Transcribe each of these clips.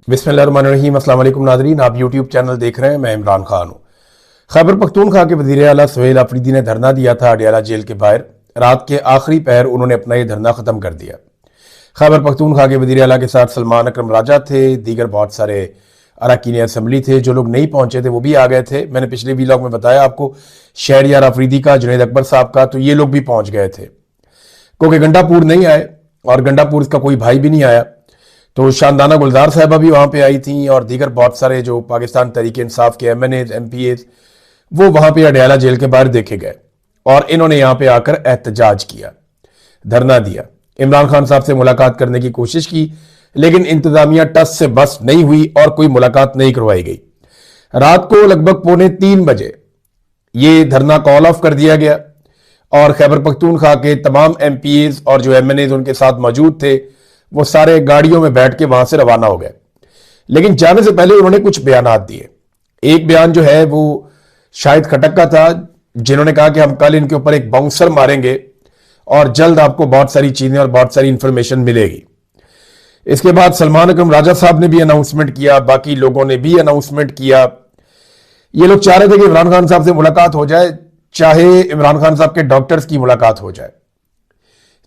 बिस्मिल्लाहिर्रहमानिर्रहीम। अस्सलाम वालेकुम नाज़रीन, आप यूट्यूब चैनल देख रहे हैं। मैं इमरान खान हूँ। खैबर पख्तूनख्वा के वज़ीर आला सुहेल अफरीदी ने धरना दिया था अडयाला जेल के बाहर। रात के आखिरी पहर उन्होंने अपना ये धरना ख़त्म कर दिया। खैबर पख्तूनख्वा के वज़ीर आला के साथ सलमान अकरम राजा थे, दीगर बहुत सारे अरकान असम्बली थे। जो लोग नहीं पहुंचे थे वो भी आ गए थे। मैंने पिछले वीलॉग में बताया आपको, शहरियार अफरीदी का, जुनैद अकबर साहब का, तो ये लोग भी पहुंच गए थे क्योंकि गंडापुर नहीं आए और गंडापुर का कोई भाई भी नहीं आया। तो शानदाना गुलजार साहबा भी वहां पे आई थी और दीगर बहुत सारे जो पाकिस्तान तहरीक इंसाफ के MNAs MPAs वो वहां पे अडयाला जेल के बाहर देखे गए और इन्होंने यहां पे आकर एहतजाज किया, धरना दिया। इमरान खान साहब से मुलाकात करने की कोशिश की लेकिन इंतजामिया टस से बस नहीं हुई और कोई मुलाकात नहीं करवाई गई। रात को लगभग 2:45 बजे ये धरना कॉल ऑफ कर दिया गया और खैबर पख्तूनख्वा के तमाम MPAs और जो MNAs उनके साथ मौजूद थे वो सारे गाड़ियों में बैठ के वहां से रवाना हो गए। लेकिन जाने से पहले उन्होंने कुछ बयानात दिए। एक बयान जो है वो शाहिद खटक का था, जिन्होंने कहा कि हम कल इनके ऊपर एक बाउंसर मारेंगे और जल्द आपको बहुत सारी चीजें और बहुत सारी इंफॉर्मेशन मिलेगी। इसके बाद सलमान अकरम राजा साहब ने भी अनाउंसमेंट किया, बाकी लोगों ने भी अनाउंसमेंट किया। ये लोग चाह रहे थे कि इमरान खान साहब से मुलाकात हो जाए, चाहे इमरान खान साहब के डॉक्टर्स की मुलाकात हो जाए,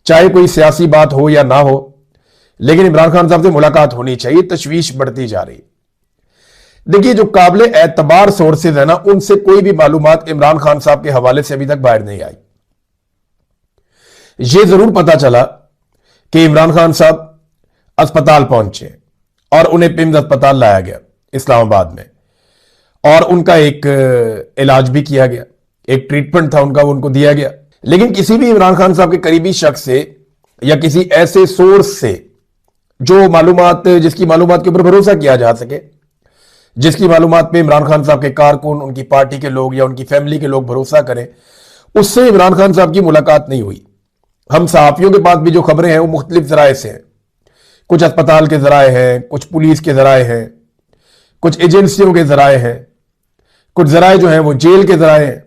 चाहे कोई सियासी बात हो या ना हो, लेकिन इमरान खान साहब से मुलाकात होनी चाहिए। तशवीश बढ़ती जा रही। देखिए, जो काबिल एतबार सोर्सेज है ना, उनसे कोई भी मालूमात इमरान खान साहब के हवाले से अभी तक बाहर नहीं आई। यह जरूर पता चला कि इमरान खान साहब अस्पताल पहुंचे और उन्हें पिम्स अस्पताल लाया गया इस्लामाबाद में और उनका एक इलाज भी किया गया, एक ट्रीटमेंट था उनका, वो उनको दिया गया। लेकिन किसी भी इमरान खान साहब के करीबी शख्स से या किसी ऐसे सोर्स से जो मालूमात, जिसकी मालूमात के ऊपर भरोसा किया जा सके, जिसकी मालूमात पे इमरान खान साहब के कारकुन, उनकी पार्टी के लोग या उनकी फैमिली के लोग भरोसा करें, उससे इमरान खान साहब की मुलाकात नहीं हुई। हम सहाफियों के पास भी जो खबरें हैं वो मुख्तलिफ जराए से हैं। कुछ अस्पताल के जराए हैं, कुछ पुलिस के जराए हैं, कुछ एजेंसियों के जराए हैं, कुछ जराए जो हैं वो जेल के जराए हैं।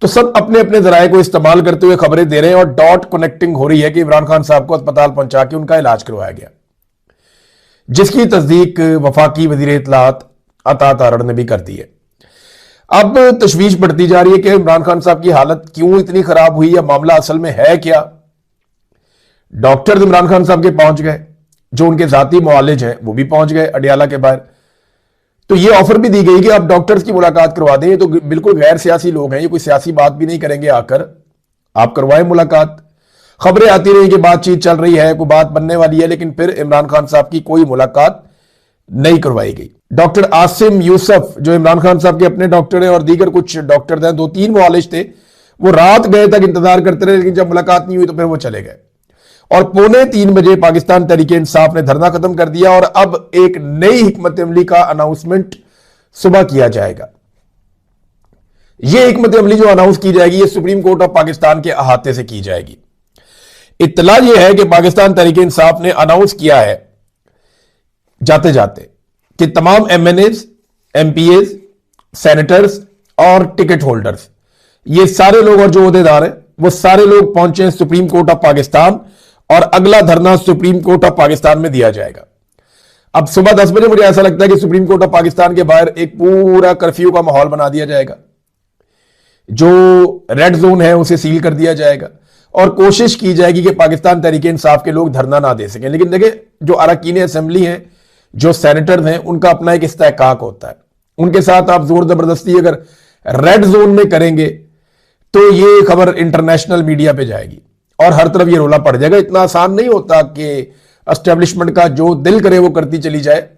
तो सब अपने अपने जराए को इस्तेमाल करते हुए खबरें दे रहे हैं और डॉट कनेक्टिंग हो रही है कि इमरान खान साहब को अस्पताल पहुंचा के उनका इलाज करवाया गया, जिसकी तस्दीक वफाकी वजीर इत्तलात अता तारड़ ने भी कर दी है। अब तशवीश बढ़ती जा रही है कि इमरान खान साहब की हालत क्यों इतनी खराब हुई या मामला असल में है क्या। डॉक्टर इमरान खान साहब के पहुंच गए, जो उनके जाती मुआलिज हैं वो भी पहुंच गए अडयाला के बाहर। तो ये ऑफर भी दी गई कि आप डॉक्टर्स की मुलाकात करवा दें, तो बिल्कुल गैर सियासी लोग हैं, ये कोई सियासी बात भी नहीं करेंगे, आकर आप करवाएं मुलाकात। खबरें आती रही कि बातचीत चल रही है, कोई बात बनने वाली है, लेकिन फिर इमरान खान साहब की कोई मुलाकात नहीं करवाई गई। डॉक्टर आसिम यूसुफ जो इमरान खान साहब के अपने डॉक्टर हैं और दीगर कुछ डॉक्टर हैं, 2-3 मुआलिज थे, वो रात गए तक इंतजार करते रहे, लेकिन जब मुलाकात नहीं हुई तो फिर वो चले गए। और 2:45 बजे पाकिस्तान तहरीक इंसाफ ने धरना खत्म कर दिया और अब एक नई हिकमत अमली का अनाउंसमेंट सुबह किया जाएगा। यह हिकमत अमली जो अनाउंस की जाएगी ये सुप्रीम कोर्ट ऑफ पाकिस्तान के अहाते से की जाएगी। इत्तला यह है कि पाकिस्तान तहरीक इंसाफ ने अनाउंस किया है जाते जाते कि तमाम MNAs MPAs सेनेटर्स और टिकट होल्डर्स, ये सारे लोग और जो ओहदेदार हैं वो सारे लोग पहुंचे सुप्रीम कोर्ट ऑफ पाकिस्तान और अगला धरना सुप्रीम कोर्ट ऑफ पाकिस्तान में दिया जाएगा। अब सुबह 10 बजे मुझे ऐसा लगता है कि सुप्रीम कोर्ट ऑफ पाकिस्तान के बाहर एक पूरा कर्फ्यू का माहौल बना दिया जाएगा। जो रेड जोन है उसे सील कर दिया जाएगा और कोशिश की जाएगी कि पाकिस्तान तहरीक इंसाफ के लोग धरना ना दे सकें। लेकिन देखिए, जो अरकान असम्बली हैं, जो सेनेटर्स हैं, उनका अपना एक इस्तेहकाक होता है। उनके साथ आप जोर जबरदस्ती अगर रेड जोन में करेंगे तो ये खबर इंटरनेशनल मीडिया पे जाएगी और हर तरफ ये रोला पड़ जाएगा। इतना आसान नहीं होता कि एस्टेब्लिशमेंट का जो दिल करे वो करती चली जाए।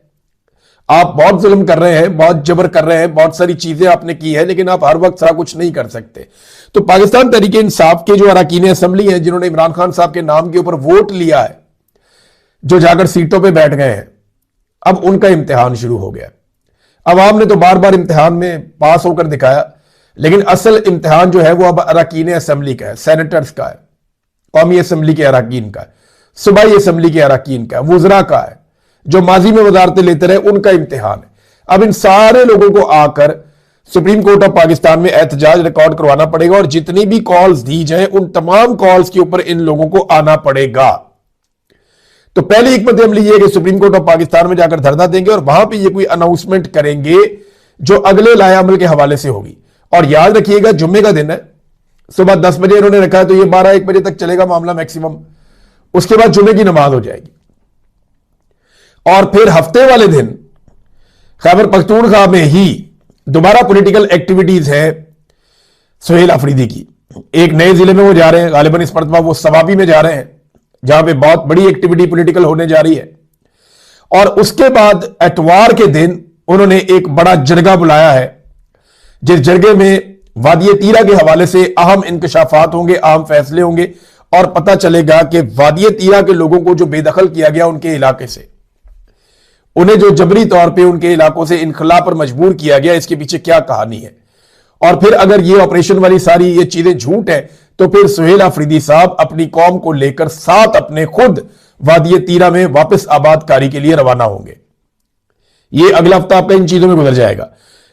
आप बहुत जुल्म कर रहे हैं, बहुत जबर कर रहे हैं, बहुत सारी चीजें आपने की है, लेकिन आप हर वक्त सारा कुछ नहीं कर सकते। तो पाकिस्तान तहरीक इंसाफ के जो अरकान असम्बली हैं, जिन्होंने इमरान खान साहब के नाम के ऊपर वोट लिया है, जो जाकर सीटों पर बैठ गए हैं, अब उनका इम्तिहान शुरू हो गया। अवाम ने तो बार बार इम्तिहान में पास होकर दिखाया, लेकिन असल इम्तिहान जो है वो अब अरकान असम्बली का है, सेनेटर्स का है, कौमी असम्बली के अरकान का है, सूबाई असम्बली के अरकान का है, वुज़रा का है, जो माजी में वजारतें लेते रहे उनका इम्तिहान है। अब इन सारे लोगों को आकर सुप्रीम कोर्ट ऑफ पाकिस्तान में एहतजाज रिकॉर्ड करवाना पड़ेगा और जितनी भी कॉल्स दी जाए उन तमाम कॉल्स के ऊपर इन लोगों को आना पड़ेगा। तो पहली हिकमत अमली ये है कि सुप्रीम कोर्ट ऑफ पाकिस्तान में जाकर धरना देंगे और वहां पे ये कोई अनाउंसमेंट करेंगे जो अगले लाएअमल के हवाले से होगी। और याद रखिएगा जुम्मे का दिन है, सुबह 10 बजे इन्होंने रखा है, तो ये 12-1 बजे तक चलेगा मामला मैक्सिमम। उसके बाद जुम्मे की नमाज हो जाएगी और फिर हफ्ते वाले दिन खैबर पख्तूनख्वा में ही दोबारा पॉलिटिकल एक्टिविटीज है सुहेल अफरीदी की। एक नए जिले में वो जा रहे हैं, गालिबन इस मरतबा वो सवाबी में जा रहे हैं जहां पे बहुत बड़ी एक्टिविटी पॉलिटिकल होने जा रही है। और उसके बाद एतवार के दिन उन्होंने एक बड़ा जरगा बुलाया है, जिस जरगे में वादी तीरा के हवाले से अहम इंकशाफात होंगे, अहम फैसले होंगे और पता चलेगा कि वादी तीरा के लोगों को जो बेदखल किया गया उनके इलाके से, उन्हें जो जबरी तौर पे उनके इलाकों से इनखला पर मजबूर किया गया, इसके पीछे क्या कहानी है। और फिर अगर ये ऑपरेशन वाली सारी ये चीजें झूठ है तो फिर सुहेल अफरीदी साहब अपनी कौम को लेकर साथ अपने खुद वादी तीरा में वापस आबादकारी के लिए रवाना होंगे। ये अगला हफ्ता आपका इन चीजों में गुजर जाएगा।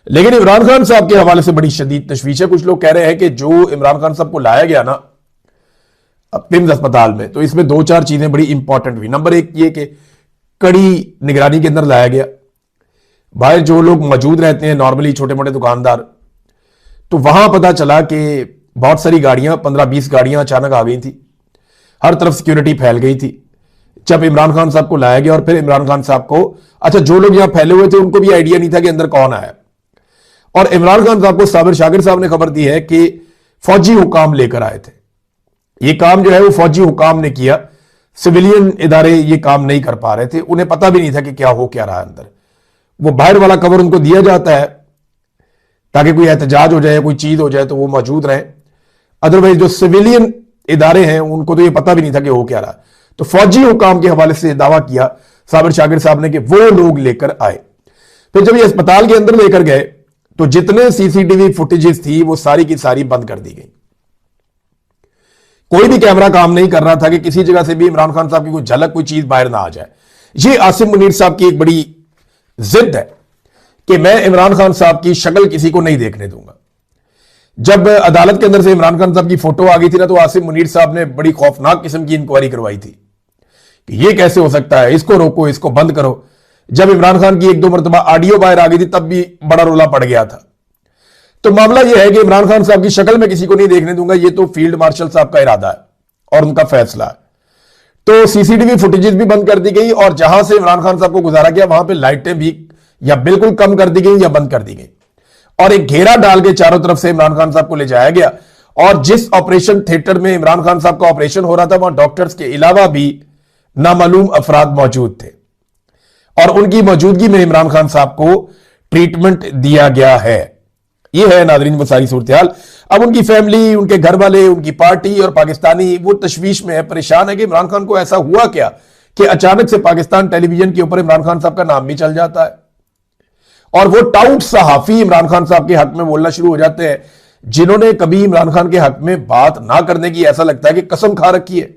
लेकिन इमरान खान साहब के हवाले से बड़ी शदीद तशवीश है। कुछ लोग कह रहे हैं कि जो इमरान खान साहब को लाया गया ना पिम्स अस्पताल में, तो इसमें 2-4 चीजें बड़ी इंपॉर्टेंट हुई। नंबर 1 ये कि कड़ी निगरानी के अंदर लाया गया। बाहर जो लोग मौजूद रहते हैं नॉर्मली छोटे मोटे दुकानदार, तो वहां पता चला कि बहुत सारी गाड़ियां 15-20 गाड़ियां अचानक आ गई थी, हर तरफ सिक्योरिटी फैल गई थी जब इमरान खान साहब को लाया गया। और फिर इमरान खान साहब को, अच्छा जो लोग यहां फैले हुए थे उनको भी आइडिया नहीं था कि अंदर कौन आया। और इमरान खान साहब को साबिर शाकिर साहब ने खबर दी है कि फौजी हुकाम लेकर आए थे। ये काम जो है वो फौजी हुकाम ने किया, सिविलियन इदारे ये काम नहीं कर पा रहे थे, उन्हें पता भी नहीं था कि क्या हो क्या रहा है अंदर। वो बाहर वाला कवर उनको दिया जाता है ताकि कोई एहतजाज हो जाए, कोई चीज हो जाए तो वो मौजूद रहे। अदरवाइज जो सिविलियन इदारे हैं उनको तो ये पता भी नहीं था कि हो क्या रहा। तो फौजी हुकाम के हवाले से दावा किया साबिर शाकिर साहब ने कि वो लोग लेकर आए। फिर जब ये अस्पताल के अंदर लेकर गए तो जितने सीसीटीवी फुटेजेस थी वो सारी की सारी बंद कर दी गई। कोई भी कैमरा काम नहीं कर रहा था कि किसी जगह से भी इमरान खान साहब की कोई झलक, कोई चीज बाहर ना आ जाए। ये आसिम मुनीर साहब की एक बड़ी जिद है कि मैं इमरान खान साहब की शक्ल किसी को नहीं देखने दूंगा। जब अदालत के अंदर से इमरान खान साहब की फोटो आ गई थी ना, तो आसिम मुनीर साहब ने बड़ी खौफनाक किस्म की इंक्वायरी करवाई थी कि ये कैसे हो सकता है, इसको रोको, इसको बंद करो। जब इमरान खान की 1-2 मरतबा ऑडियो बाहर आ गई थी तब भी बड़ा रोला पड़ गया था। तो मामला यह है कि इमरान खान साहब की शक्ल में किसी को नहीं देखने दूंगा, ये तो फील्ड मार्शल साहब का इरादा है और उनका फैसला है। तो सीसीटीवी फुटेजेस भी बंद कर दी गई और जहां से इमरान खान साहब को गुजारा गया वहां पे लाइटें भी या बिल्कुल कम कर दी गई या बंद कर दी गई और एक घेरा डाल के चारों तरफ से इमरान खान साहब को ले जाया गया। और जिस ऑपरेशन थिएटर में इमरान खान साहब का ऑपरेशन हो रहा था वहां डॉक्टर्स के अलावा भी नामालूम अफराद मौजूद थे और उनकी मौजूदगी में इमरान खान साहब को ट्रीटमेंट दिया गया है। यह है नादरीन वो सारी सूरत हाल। अब उनकी फैमिली, उनके घर वाले, उनकी पार्टी और पाकिस्तानी वो तशवीश में है, परेशान है कि इमरान खान को ऐसा हुआ क्या कि अचानक से पाकिस्तान टेलीविजन के ऊपर इमरान खान साहब का नाम भी चल जाता है और वो टाउट सहाफी इमरान खान साहब के हक में बोलना शुरू हो जाते हैं जिन्होंने कभी इमरान खान के हक में बात ना करने की ऐसा लगता है कि कसम खा रखी है।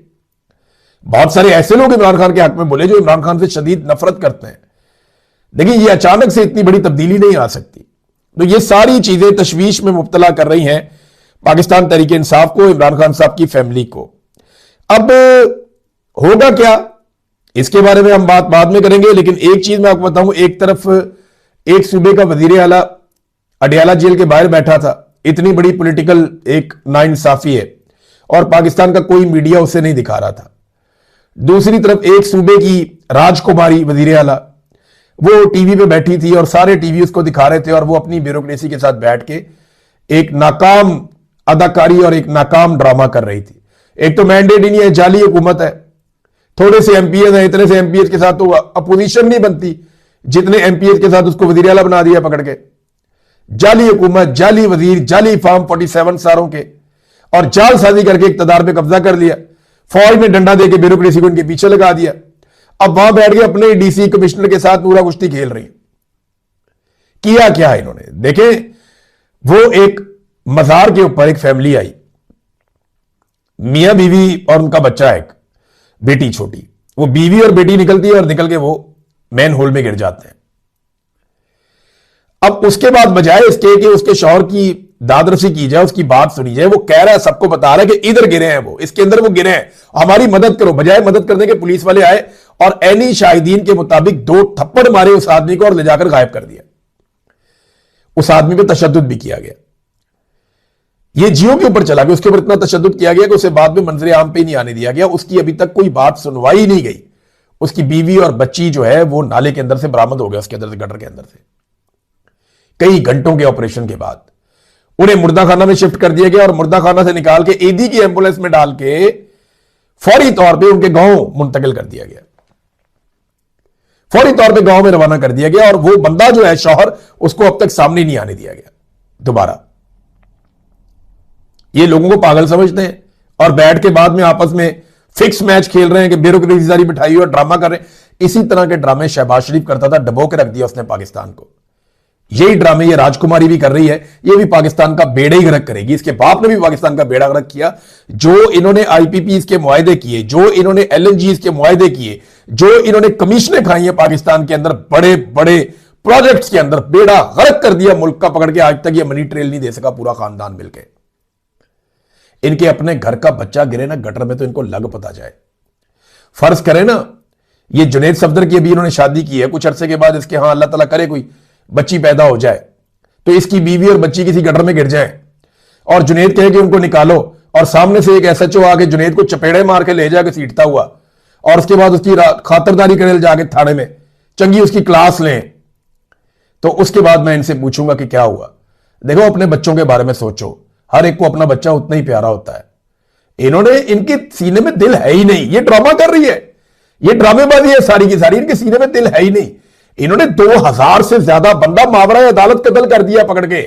बहुत सारे ऐसे लोग इमरान खान के हक में बोले जो इमरान खान से शदीद नफरत करते हैं, लेकिन ये अचानक से इतनी बड़ी तब्दीली नहीं आ सकती। तो ये सारी चीजें तशवीश में मुब्तला कर रही हैं पाकिस्तान तहरीक इंसाफ को, इमरान खान साहब की फैमिली को। अब होगा क्या इसके बारे में हम बात बाद में करेंगे, लेकिन एक चीज मैं आपको बताऊं, एक तरफ एक सूबे का वजीर आला अडियाला जेल के बाहर बैठा था, इतनी बड़ी पॉलिटिकल एक नाइंसाफी है और पाकिस्तान का कोई मीडिया उसे नहीं दिखा रहा था। दूसरी तरफ एक सूबे की राजकुमारी वजीर आला वो टीवी पे बैठी थी और सारे टीवी उसको दिखा रहे थे और वो अपनी ब्यूरोक्रेसी के साथ बैठ के एक नाकाम अदाकारी और एक नाकाम ड्रामा कर रही थी। एक तो मैंडेट ही नहीं है, जाली हुकूमत है, थोड़े से एमपीएस हैं, इतने से एमपीएस के साथ तो अपोजिशन नहीं बनती जितने एमपीएस के साथ उसको वजीर आला बना दिया पकड़ के। जाली हुकूमत, जाली वजीर, जाली फार्म 47 सारों के और जालसाजी करके इक्तदार पे कब्जा कर लिया। फौज में डंडा देके ब्यूरोक्रेसी को इनके पीछे लगा दिया। अब वहां बैठ के अपने डीसी कमिश्नर के साथ पूरा कुश्ती खेल रही। किया क्या है इन्होंने, देखें, वो एक मजार के ऊपर एक फैमिली आई, मियां बीवी और उनका बच्चा, एक बेटी छोटी, वो बीवी और बेटी निकलती है और निकल के वो मैन होल में गिर जाते हैं। अब उसके बाद बजाय इसके कि उसके शौहर की दादरसी की जाए, उसकी बात सुनी जाए, वो कह रहा है, सबको बता रहा है कि इधर गिरे हैं, वो इसके अंदर वो गिरे हैं, हमारी मदद करो। बजाय मदद करने के पुलिस वाले आए और एनी शाहिदीन के मुताबिक 2 थप्पड़ मारे उस आदमी को और ले जाकर गायब कर दिया। उस आदमी पे तशद्दुद भी किया गया। ये जियो के ऊपर चला गया, उसके ऊपर इतना तशद्दुद किया गया कि उसे बाद में मंजरे आम पे नहीं आने दिया गया। उसकी अभी तक कोई बात सुनवाई नहीं गई। उसकी बीवी और बच्ची जो है वो नाले के अंदर से बरामद हो गया, उसके अंदर से, गटर के अंदर से। कई घंटों के ऑपरेशन के बाद उन्हें मुर्दा खाना में शिफ्ट कर दिया गया और मुर्दा खाना से निकाल के ईदी की एम्बुलेंस में डाल के फौरी तौर पे उनके गांव मुंतकिल कर दिया गया। फौरी तौर पे गांव में रवाना कर दिया गया और वो बंदा जो है शौहर, उसको अब तक सामने नहीं आने दिया गया दोबारा। ये लोगों को पागल समझते हैं और बैठ के बाद में आपस में फिक्स मैच खेल रहे हैं कि ब्यूरोक्रेसी सारी बिठाई और ड्रामा कर रहे हैं। इसी तरह के ड्रामे शहबाज शरीफ करता था, डबो के रख दिया उसने पाकिस्तान को। यही ड्रामे ये राजकुमारी भी कर रही है, ये भी पाकिस्तान का बेड़ा ही गर्क करेगी। इसके बाप ने भी पाकिस्तान का बेड़ा गर्क किया। जो इन्होंने आईपीपीज के मुआहदे किए, जो इन्होंने एलएनजीज के मुआहदे किए, जो इन्होंने कमीशनें खाई हैं पाकिस्तान के अंदर बड़े बड़े प्रोजेक्ट्स के अंदर, बेड़ा गर्क कर दिया मुल्क का पकड़ के। आज तक ये मनी ट्रेल नहीं दे सका पूरा खानदान मिलकर। इनके अपने घर का बच्चा गिरे ना गटर में तो इनको लग पता जाए। फर्ज करें ना, ये जुनैद सफदर की अभी इन्होंने शादी की है, कुछ अरसे के बाद इसके यहां अल्लाह ताला करे कोई बच्ची पैदा हो जाए तो इसकी बीवी और बच्ची किसी गटर में गिर जाए और जुनैद कहे कि उनको निकालो, और सामने से एक एसएचओ आके जुनैद को चपेड़े मार के ले जाके सीटता हुआ और उसके बाद उसकी खातिरदारी करे जाके थाने में, चंगी उसकी क्लास लें, तो उसके बाद मैं इनसे पूछूंगा कि क्या हुआ। देखो, अपने बच्चों के बारे में सोचो। हर एक को अपना बच्चा उतना ही प्यारा होता है। इन्होंने, इनके सीने में दिल है ही नहीं। ये ड्रामा कर रही है, ये ड्रामेबाजी है सारी की सारी। इनके सीने में दिल है ही नहीं। इन्होंने 2000 से ज्यादा बंदा मावराए अदालत कत्ल कर दिया पकड़ के।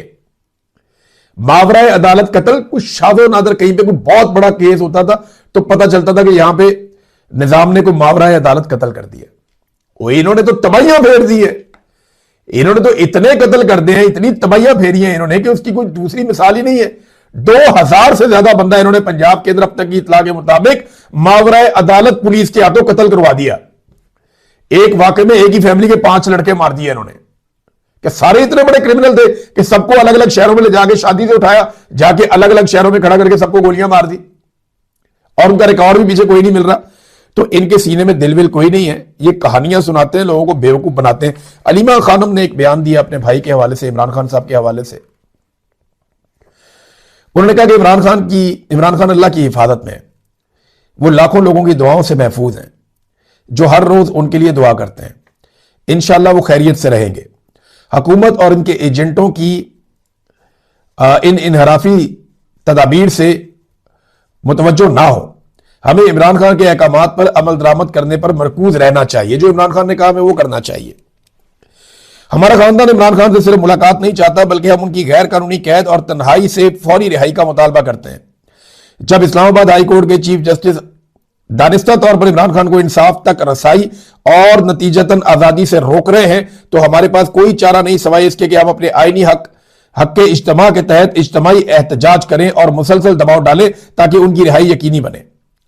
मावराए अदालत कत्ल, कुछ शादो नादर कहीं पे कोई बहुत बड़ा केस होता था तो पता चलता था कि यहां पे निजाम ने कोई मावराए अदालत कत्ल कर दिया। वो इन्होंने तो तबाहियां फेर दी है। इन्होंने तो इतने कत्ल कर दिए हैं, इतनी तबाहियां फेरी हैं इन्होंने कि उसकी कोई दूसरी मिसाल ही नहीं है। 2000 से ज्यादा बंदा इन्होंने पंजाब के अंदर अब तक की इतला के मुताबिक मावराए अदालत पुलिस के हाथों कत्ल करवा दिया। एक वाकई में एक ही फैमिली के 5 लड़के मार दिए इन्होंने, कि सारे इतने बड़े क्रिमिनल थे कि सबको अलग अलग शहरों में ले जाके शादी से उठाया, जाके अलग अलग शहरों में खड़ा करके सबको गोलियां मार दी और उनका रिकॉर्ड भी पीछे कोई नहीं मिल रहा। तो इनके सीने में दिल विल कोई नहीं है। ये कहानियां सुनाते हैं, लोगों को बेवकूफ बनाते हैं। अलीमा खानम ने एक बयान दिया अपने भाई के हवाले से, इमरान खान साहब के हवाले से। उन्होंने कहा कि इमरान खान अल्लाह की हिफाजत में, वो लाखों लोगों की दुआओं से महफूज हैं जो हर रोज उनके लिए दुआ करते हैं। इंशाअल्लाह वो खैरियत से रहेंगे। हुकूमत और इनके एजेंटों की इन इनहराफी तदाबीर से मुतवज्जो ना हो। हमें इमरान खान के अहकामात पर अमल दरामद करने पर मरकूज रहना चाहिए। जो इमरान खान ने कहा हमें वो करना चाहिए। हमारा खानदान इमरान खान से सिर्फ मुलाकात नहीं चाहता, बल्कि हम उनकी गैर कानूनी कैद और तन्हाई से फौरी रिहाई का मुतालबा करते हैं। जब इस्लामाबाद हाई कोर्ट के चीफ जस्टिस दानिस्ता तौर पर इमरान खान को इंसाफ तक रसाई और नतीजतन आजादी से रोक रहे हैं, तो हमारे पास कोई चारा नहीं सिवाय इसके कि हम अपने आईनी हक के इज्तिमा के तहत इज्तिमाई एहतजाज करें और मुसलसल दबाव डालें ताकि उनकी रिहाई यकीनी बने।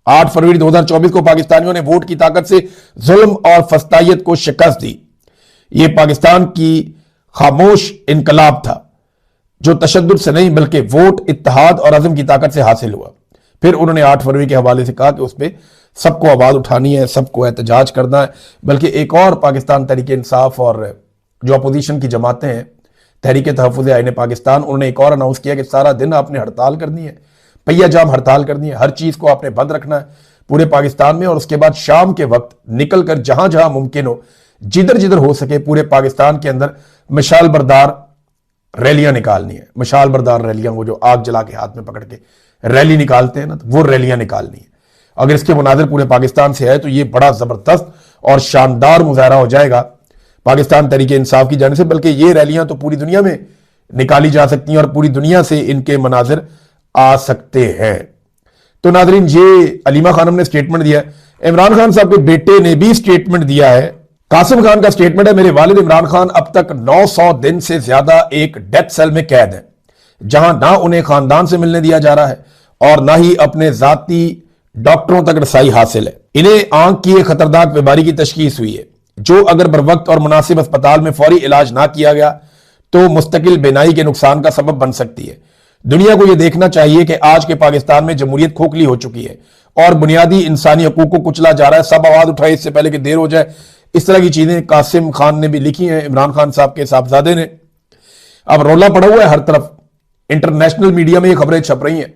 8 फरवरी 2024 को पाकिस्तानियों ने वोट की ताकत से जुल्म और फस्तायत को शिकस्त दी। यह पाकिस्तान की खामोश इनकलाब था जो तशद्दुद से नहीं बल्कि वोट, इत्तेहाद और अज़म की ताकत से हासिल हुआ। फिर उन्होंने 8 फरवरी के हवाले से कहा कि उस पर सबको आवाज उठानी है, सबको एहतजाज करना है। बल्कि एक और पाकिस्तान तहरीक इंसाफ और जो अपोजिशन की जमातें हैं, तहरीक तहफ़्फ़ुज़ आईन पाकिस्तान, उन्होंने एक और अनाउंस किया कि सारा दिन आपने हड़ताल करनी है, पहिया जाम हड़ताल करनी है, हर चीज को आपने बंद रखना है पूरे पाकिस्तान में। और उसके बाद शाम के वक्त निकल कर जहां जहां मुमकिन हो, जिधर जिधर हो सके पूरे पाकिस्तान के अंदर मशाल बरदार रैलियां निकालनी है। मशाल बरदार रैलियां, वो जो आग जला के हाथ में पकड़ के रैली निकालते हैं ना, तो वो रैलियां निकालनी है। अगर इसके मुनाजिर पूरे पाकिस्तान से आए तो ये बड़ा जबरदस्त और शानदार मुजाहरा हो जाएगा पाकिस्तान तहरीक इंसाफ की जानिब से। बल्कि ये रैलियां तो पूरी दुनिया में निकाली जा सकती हैं और पूरी दुनिया से इनके मनाजिर आ सकते हैं। तो नाज़रीन, ये अलीमा खानम ने स्टेटमेंट दिया। इमरान खान साहब के बेटे ने भी स्टेटमेंट दिया है। कासिम खान का स्टेटमेंट है, मेरे वालिद इमरान खान अब तक 900 दिन से ज्यादा एक डेथ सेल में कैद है, जहां ना उन्हें खानदान से मिलने दिया जा रहा है और ना ही अपने जाती डॉक्टरों तक रसाई हासिल है। इन्हें आंख की एक खतरनाक बीमारी की तशखीस हुई है जो अगर बर वक्त और मुनासिब अस्पताल में फौरी इलाज ना किया गया तो मुस्तकिल बीनाई के नुकसान का सबब बन सकती है। दुनिया को यह देखना चाहिए कि आज के पाकिस्तान में जमहूरियत खोखली हो चुकी है और बुनियादी इंसानी हकूक को कुचला जा रहा है, सब आवाज उठाए इससे पहले कि देर हो जाए। इस तरह की चीजें कासिम खान ने भी लिखी हैं, इमरान खान साहब के साहबजादे ने। अब रोला पड़ा हुआ है हर तरफ, इंटरनेशनल मीडिया में ये खबरें छप रही हैं।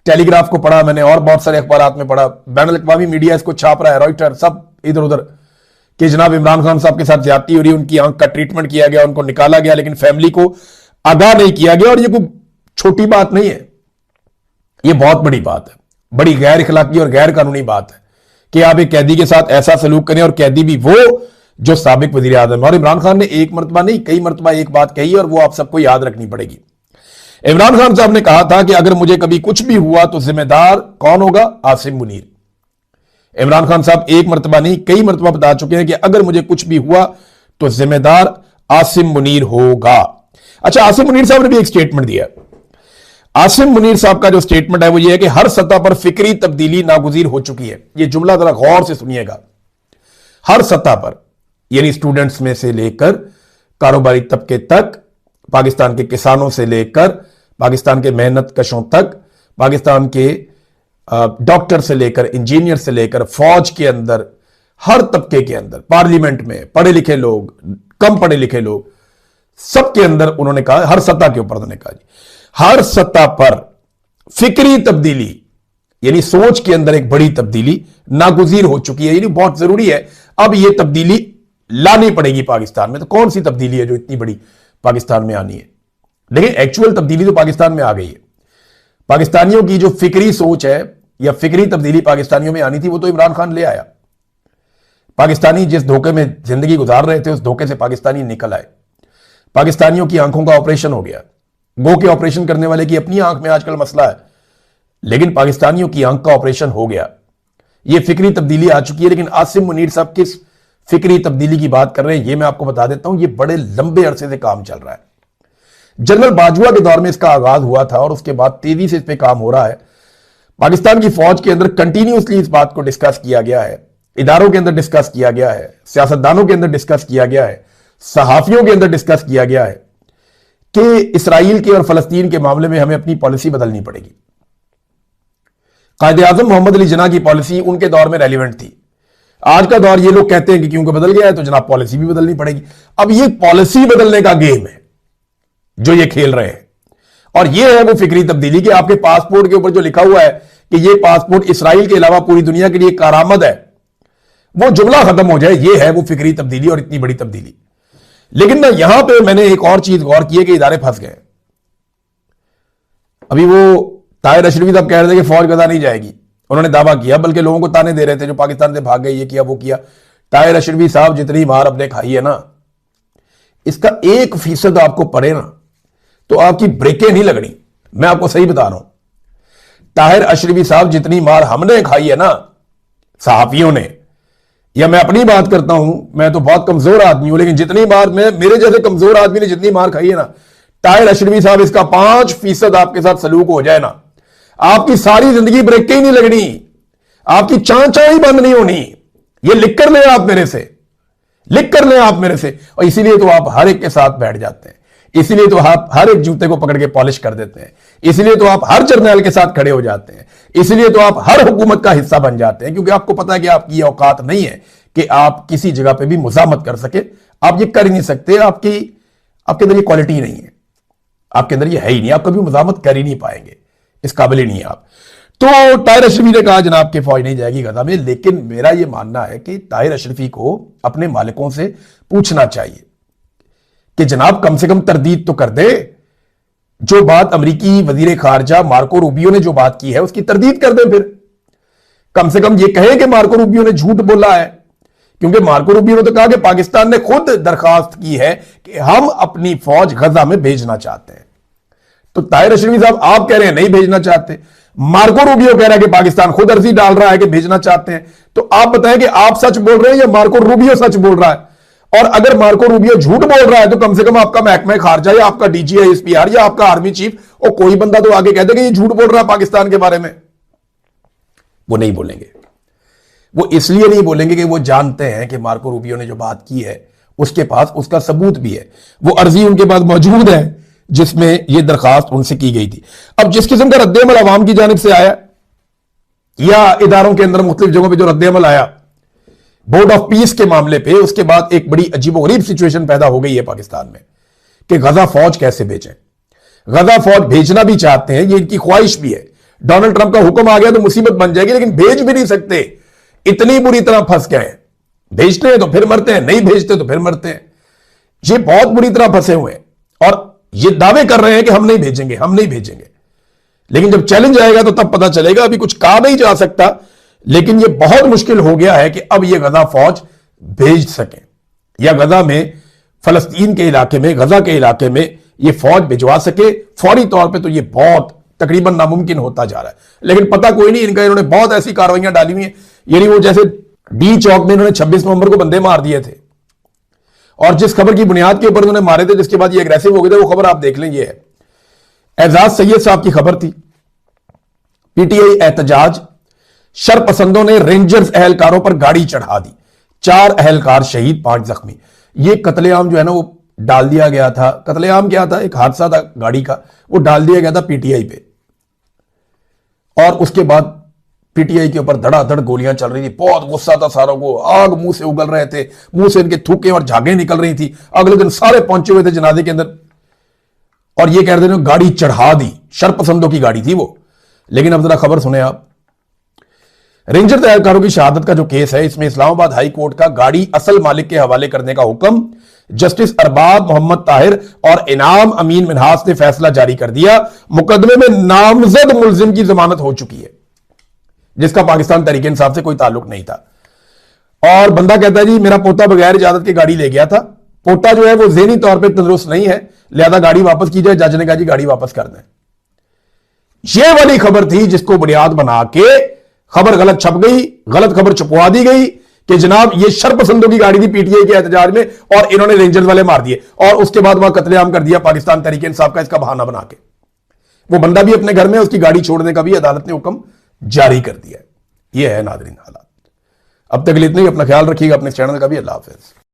टेलीग्राफ को पढ़ा मैंने और बहुत सारे अखबारात में पढ़ा, बैनुल अक़वामी मीडिया इसको छाप रहा है, रॉयटर, सब इधर उधर, कि जनाब इमरान खान साहब के साथ ज्यादती हो रही है, उनकी आंख का ट्रीटमेंट किया गया, उनको निकाला गया, लेकिन फैमिली को आगाह नहीं किया गया। और ये कोई छोटी बात नहीं है, ये बहुत बड़ी बात है, बड़ी गैर इखलाकी और गैर कानूनी बात है कि आप एक कैदी के साथ ऐसा सलूक करें, और कैदी भी वो जो साबिक वजीर आज़म। और इमरान खान ने एक मरतबा नहीं, कई मरतबा एक बात कही, और वो आप सबको याद रखनी पड़ेगी। इमरान खान साहब ने कहा था कि अगर मुझे कभी कुछ भी हुआ तो जिम्मेदार कौन होगा? आसिम मुनीर। इमरान खान साहब एक मरतबा नहीं, कई मरतबा बता चुके हैं कि अगर मुझे कुछ भी हुआ तो जिम्मेदार आसिम मुनीर होगा। अच्छा, आसिम मुनीर साहब ने भी एक स्टेटमेंट दिया। आसिम मुनीर साहब का जो स्टेटमेंट है वो ये है कि हर सतह पर फिक्री तब्दीली नागुज़ीर हो चुकी है। ये जुमला जरा गौर से सुनिएगा। हर सतह पर, यानी स्टूडेंट्स में से लेकर कारोबारी तबके तक, पाकिस्तान के किसानों से लेकर पाकिस्तान के मेहनत कशों तक, पाकिस्तान के डॉक्टर से लेकर इंजीनियर से लेकर फौज के अंदर, हर तबके के अंदर, पार्लियामेंट में पढ़े लिखे लोग, कम पढ़े लिखे लोग, सबके अंदर उन्होंने कहा, हर सतह के ऊपर उन्होंने कहा जी, हर सतह पर फिक्री तब्दीली, यानी सोच के अंदर एक बड़ी तब्दीली नागुज़ीर हो चुकी है, यानी बहुत जरूरी है। अब यह तब्दीली लानी पड़ेगी पाकिस्तान में। तो कौन सी तब्दीली है जो इतनी बड़ी पाकिस्तान में आनी है? देखिए, एक्चुअल तब्दीली तो पाकिस्तान में आ गई है। पाकिस्तानियों की जो फिक्री सोच है या फिक्री तब्दीली पाकिस्तानियों में आनी थी, वो तो इमरान खान ले आया। पाकिस्तानी जिस धोखे में जिंदगी गुजार रहे थे, उस धोखे से पाकिस्तानी निकल आए। पाकिस्तानियों की आंखों का ऑपरेशन हो गया। गो के ऑपरेशन करने वाले की अपनी आंख में आजकल मसला है, लेकिन पाकिस्तानियों की आंख का ऑपरेशन हो गया। यह फिक्री तब्दीली आ चुकी है। लेकिन आसिम मुनीर साहब किस फिक्री तब्दीली की बात कर रहे हैं, यह मैं आपको बता देता हूं। यह बड़े लंबे अरसे से काम चल रहा है। जनरल बाजवा के दौर में इसका आगाज हुआ था और उसके बाद तेजी से इस पर काम हो रहा है। पाकिस्तान की फौज के अंदर कंटिन्यूसली इस बात को डिस्कस किया गया है, इदारों के अंदर डिस्कस किया गया है, सियासतदानों के अंदर डिस्कस किया गया है, सहाफियों के अंदर डिस्कस किया गया है कि इसराइल के और फलस्तीन के मामले में हमें अपनी पॉलिसी बदलनी पड़ेगी। कायदे आजम मोहम्मद अली जिन्ना की पॉलिसी उनके दौर में रेलिवेंट थी। आज का दौर ये लोग कहते हैं कि क्योंकि बदल गया है तो जनाब पॉलिसी भी बदलनी पड़ेगी। अब ये पॉलिसी बदलने का गेम है जो ये खेल रहे हैं, और ये है वो फिक्री तब्दीली कि आपके पासपोर्ट के ऊपर जो लिखा हुआ है कि ये पासपोर्ट इसराइल के अलावा पूरी दुनिया के लिए कारामद है, वो जुमला खत्म हो जाए। ये है वो फिक्री तब्दीली और इतनी बड़ी तब्दीली। लेकिन ना यहां पे मैंने एक और चीज गौर की है कि इदारे फंस गए। अभी वो ताहिर अशरफी साहब कह रहे थे कि फौज गजा नहीं जाएगी, उन्होंने दावा किया, बल्कि लोगों को ताने दे रहे थे जो पाकिस्तान से भाग गए, ये किया वो किया। ताहिर अशरफी साहब जितनी मार अपने खाई है ना, इसका 1% आपको पड़े ना तो आपकी ब्रेकें नहीं लगनी। मैं आपको सही बता रहा हूं, ताहिर अशरफी साहब जितनी मार हमने खाई है ना सहाफियों ने, या मैं अपनी बात करता हूं, मैं तो बहुत कमजोर आदमी हूं, लेकिन जितनी मार मेरे जैसे कमजोर आदमी ने जितनी मार खाई है ना, ताहिर अशरफी साहब इसका 5% आपके साथ सलूक हो जाए ना, आपकी सारी जिंदगी ब्रेकें ही नहीं लगनी, आपकी चांचा ही बंद नहीं होनी। ये लिख कर ले आप मेरे से, लिख कर ले आप मेरे से। और इसीलिए तो आप हर एक के साथ बैठ जाते हैं, इसीलिए तो आप हर एक जूते को पकड़ के पॉलिश कर देते हैं, इसीलिए तो आप हर जर्नैल के साथ खड़े हो जाते हैं, इसलिए तो आप हर हुकूमत का हिस्सा बन जाते हैं, क्योंकि आपको पता है कि आपकी औकात नहीं है कि आप किसी जगह पे भी मुजामत कर सके। आप ये कर ही नहीं सकते, आपके अंदर ये क्वालिटी नहीं है, आपके अंदर ये है ही नहीं, आप कभी मुजामत कर ही नहीं पाएंगे, इस काबिल ही नहीं है आप। तो ताहिर अशरफी ने कहा जनाब कि फौज नहीं जाएगी गजा में, लेकिन मेरा यह मानना है कि ताहिर अशरफी को अपने मालिकों से पूछना चाहिए कि जनाब कम से कम तरदीद तो कर दे। जो बात अमेरिकी वजीर खारजा मार्को रूबियो ने जो बात की है उसकी तरदीद कर दे। फिर कम से कम ये कहे कि मार्को रूबियो ने झूठ बोला है, क्योंकि मार्को रूबियो ने तो कहा कि पाकिस्तान ने खुद दरखास्त की है कि हम अपनी फौज गजा में भेजना चाहते हैं। तो ताहिर अशरफी साहब आप कह रहे हैं नहीं भेजना चाहते, मार्को रूबियो कह रहा है कि पाकिस्तान खुद अर्जी डाल रहा है कि भेजना चाहते हैं। तो आप बताएं कि आप सच बोल रहे हैं या मार्को रूबियो सच बोल रहा है? और अगर मार्को रूबियो झूठ बोल रहा है तो कम से कम आपका महकमा खारजा या आपका DGISPR या आपका आर्मी चीफ और कोई बंदा तो आगे कह दे कि ये झूठ बोल रहा है पाकिस्तान के बारे में। वो नहीं बोलेंगे। वो इसलिए नहीं बोलेंगे कि वो जानते हैं कि मार्को रूबियो ने जो बात की है उसके पास उसका सबूत भी है, वो अर्जी उनके पास मौजूद है जिसमें यह दरखास्त उनसे की गई थी। अब जिस किस्म का रद्देअमल अवाम की जानिब से आया, या इदारों के अंदर मुख्तलिफ जगहों पर जो रद्द-ए-अमल आया बोर्ड ऑफ पीस के मामले पे, उसके बाद एक बड़ी अजीबोगरीब सिचुएशन पैदा हो गई है पाकिस्तान में कि गजा फौज कैसे भेजें। गजा फौज भेजना भी चाहते हैं, ये इनकी ख्वाहिश भी है। डोनाल्ड ट्रंप का हुक्म आ गया तो मुसीबत बन जाएगी, लेकिन भेज भी नहीं सकते, इतनी बुरी तरह फंस गए हैं। भेजते हैं तो फिर मरते हैं, नहीं भेजते तो फिर मरते हैं। ये बहुत बुरी तरह फंसे हुए हैं और ये दावे कर रहे हैं कि हम नहीं भेजेंगे, हम नहीं भेजेंगे, लेकिन जब चैलेंज आएगा तो तब पता चलेगा। अभी कुछ कहा नहीं जा सकता, लेकिन यह बहुत मुश्किल हो गया है कि अब यह गजा फौज भेज सकें या गजा में, फलस्तीन के इलाके में, गजा के इलाके में यह फौज भिजवा सके फौरी तौर पे। तो यह बहुत तकरीबन नामुमकिन होता जा रहा है, लेकिन पता कोई नहीं इनका। इन्होंने बहुत ऐसी कार्रवाइयां डाली हुई हैं, यानी वो जैसे डी चौक में इन्होंने 26 नवंबर को बंदे मार दिए थे और जिस खबर की बुनियाद के ऊपर उन्होंने मारे थे, जिसके बाद ये अग्रेसिव हो गए थे, वो खबर आप देख लें। ये है एजाज सैयद साहब की खबर थी, पीटीआई एहतजाज, शरपसंदों ने रेंजर्स अहलकारों पर गाड़ी चढ़ा दी, 4 अहलकार शहीद, 5 जख्मी। ये कत्लेआम जो है ना वो डाल दिया गया था। कत्लेआम क्या था? एक हादसा था गाड़ी का, वो डाल दिया गया था पीटीआई पे और उसके बाद पीटीआई के ऊपर धड़ाधड़ गोलियां चल रही थी। बहुत गुस्सा था सारों को, आग मुंह से उगल रहे थे, मुंह से इनके थूके और झागे निकल रही थी। अगले दिन सारे पहुंचे हुए थे जनाजे के अंदर और ये कह रहे थे गाड़ी चढ़ा दी, शरपसंदों की गाड़ी थी वो। लेकिन अब जरा खबर सुने आप। रेंजर एहलकारों की शहादत का जो केस है, इसमें इस्लामाबाद हाई कोर्ट का गाड़ी असल मालिक के हवाले करने का हुक्म जस्टिस अरबाब मोहम्मद ताहिर और इनाम अमीन मिन्हास ने फैसला जारी कर दिया। मुकदमे में नामजद मुलजिम की जमानत हो चुकी है, जिसका पाकिस्तान तहरीक इंसाफ से कोई ताल्लुक नहीं था। और बंदा कहता है जी मेरा पोता बगैर इजाजत के गाड़ी ले गया था। पोता जो है वो ज़हनी तौर पे तंदुरुस्त नहीं है, लिहाजा गाड़ी वापस की जाए। जज ने कहा जी गाड़ी वापस कर दें। ये वाली खबर थी जिसको बुनियाद बना के खबर गलत छप गई, गलत खबर छुपवा दी गई कि जनाब ये शरपसंदों की गाड़ी थी पीटीआई के एहतजाज में और इन्होंने रेंजर्स वाले मार दिए और उसके बाद वहां कत्लेआम कर दिया पाकिस्तान तहरीक इंसाफ का, इसका बहाना बना के। वो बंदा भी अपने घर में, उसकी गाड़ी छोड़ने का भी अदालत ने हुक्म जारी कर दिया है। यह है नाज़रीन हालात। अब तक इतना ही, अपना ख्याल रखिएगा, अपने चैनल का भी। अल्लाह हाफिज।